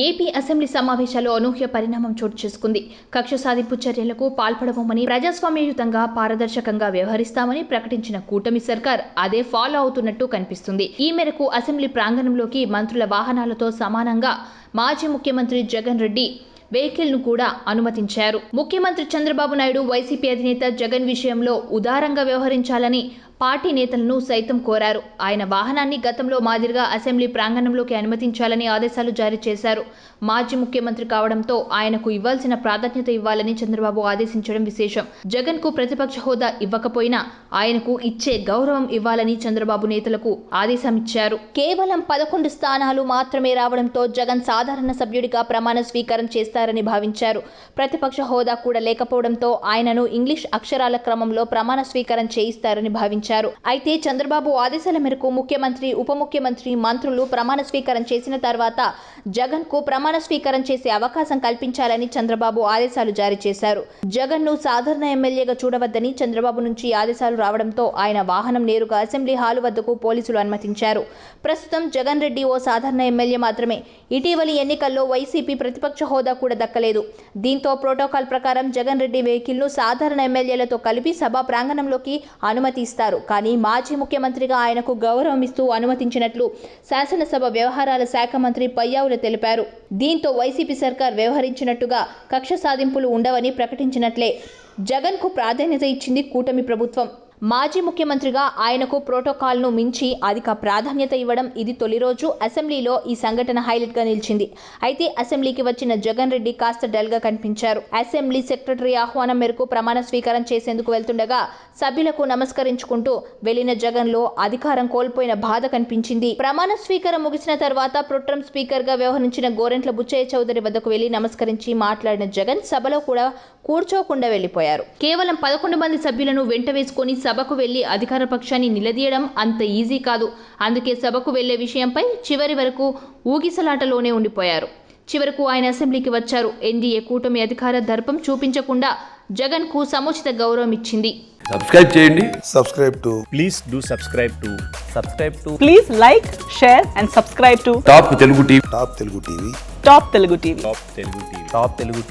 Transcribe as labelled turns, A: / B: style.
A: AP assembly సమావేశాల్లో అనూహ్య పరిణామం చోటు చేసుకుంది. కక్ష సాధింపు చర్యలకు పాల్పడబోమని, ప్రజాస్వామ్యయుతంగా పారదర్శకంగా వ్యవహరిస్తామని ప్రకటించిన కూటమి సర్కార్ అదే ఫాలో అవుతున్నట్టు కనిపిస్తుంది. ఈ మేరకు అసెంబ్లీ ప్రాంగణంలోకి మంత్రుల వాహనాలతో సమానంగా మాజీ ముఖ్యమంత్రి జగన్ రెడ్డి వెహికల్ను కూడా అనుమతించారు. ముఖ్యమంత్రి చంద్రబాబు నాయుడు వైసీపీ అధినేత జగన్ విషయంలో ఉదారంగా వ్యవహరించాలని పార్టీ నేతలను సైతం కోరారు. ఆయన వాహనాన్ని గతంలో మాదిరిగా అసెంబ్లీ ప్రాంగణంలోకి అనుమతించాలని ఆదేశాలు జారీ చేశారు. మాజీ ముఖ్యమంత్రి కావడంతో ఆయనకు ఇవ్వాల్సిన ప్రాధాన్యత ఇవ్వాలని చంద్రబాబు ఆదేశించడం విశేషం. జగన్ కు ప్రతిపక్ష హోదా ఇవ్వకపోయినా ఆయనకు ఇచ్చే గౌరవం ఇవ్వాలని చంద్రబాబు నేతలకు ఆదేశమిచ్చారు. కేవలం 11 స్థానాలు మాత్రమే రావడంతో జగన్ సాధారణ సభ్యుడిగా ప్రమాణ స్వీకారం చేస్తారని భావించారు. ప్రతిపక్ష హోదా కూడా లేకపోవడంతో ఆయనను ఇంగ్లీష్ అక్షరాల క్రమంలో ప్రమాణ స్వీకారం చేయిస్తారని భావించారు. అయితే చంద్రబాబు ఆదేశాల మేరకు ముఖ్యమంత్రి, ఉప ముఖ్యమంత్రి, మంత్రులు ప్రమాణ స్వీకారం చేసిన తర్వాత జగన్ కు ప్రమాణ స్వీకారం చేసే అవకాశం కల్పించాలని చంద్రబాబు ఆదేశాలు జారీ చేశారు. జగన్ ను సాధారణ ఎమ్మెల్యేగా చూడవద్దని చంద్రబాబు నుంచి ఆదేశాలు రావడంతో ఆయన వాహనం నేరుగా అసెంబ్లీ హాలు వద్దకు పోలీసులు అనుమతించారు. ప్రస్తుతం జగన్ రెడ్డి ఓ సాధారణ ఎమ్మెల్యే మాత్రమే. ఇటీవలి ఎన్నికల్లో వైసీపీ ప్రతిపక్ష హోదా కూడా దక్కలేదు. దీంతో ప్రోటోకాల్ ప్రకారం జగన్ రెడ్డి వెహికల్ ను సాధారణ ఎమ్మెల్యేలతో కలిపి సభా ప్రాంగణంలోకి అనుమతిస్తారు. కానీ మాజీ ముఖ్యమంత్రిగా ఆయనకు గౌరవం ఇస్తూ అనుమతించినట్లు శాసనసభ వ్యవహారాల శాఖ మంత్రి పయ్యావుల తెలిపారు. దీంతో వైసీపీ సర్కార్ వ్యవహరించినట్టుగా కక్ష సాధింపులు ఉండవని ప్రకటించినట్లే. జగన్ కు ప్రాధాన్యత ఇచ్చింది కూటమి ప్రభుత్వం. మాజీ ముఖ్యమంత్రిగా ఆయనకు ప్రోటోకాల్ను మించి అధిక ప్రాధాన్యత ఇవ్వడం ఇది తొలి రోజు. అసెంబ్లీలో ఈ సంఘటన హైలైట్గా నిలిచింది. అయితే అసెంబ్లీకి వచ్చిన జగన్ రెడ్డి కాస్త డల్గా కనిపించారు. అసెంబ్లీ సెక్రటరీ ఆహ్వానం మేరకు ప్రమాణ స్వీకారం చేసేందుకు వెళ్తుండగా సభ్యులకు నమస్కరించుకుంటూ వెళ్లిన జగన్ లో అధికారం కోల్పోయిన బాధ కనిపించింది. ప్రమాణ స్వీకారం ముగిసిన తర్వాత ప్రొటెం స్పీకర్ గా వ్యవహరించిన గోరెంట్ల బుచ్చయ్య చౌదరి వద్దకు వెళ్లి నమస్కరించి మాట్లాడిన జగన్ సభలో కూడా కూర్చోకుండా వెళ్లిపోయారు. కేవలం 11 మంది సభ్యులను వెంట వేసుకొని సభకు వెళ్లి అధికార పక్షాన్ని నిలదీయడం అంత ఈజీ కాదు. అందుకే సభకు వెళ్లే విషయంపై చివరి వరకు ఊగిసలాటలోనే ఉండిపోయారు. చివరకు ఆయన అసెంబ్లీకి వచ్చారు. ఎన్డీఏ కూటమి అధికార దర్పం చూపించకుండా జగన్ కు సముచిత గౌరవం ఇచ్చింది.
B: సబ్స్క్రైబ్ చేయండి.
C: Please do subscribe to
D: Please like, share and subscribe to
B: top Telugu TV.
D: Top Telugu TV.
C: Top Telugu TV.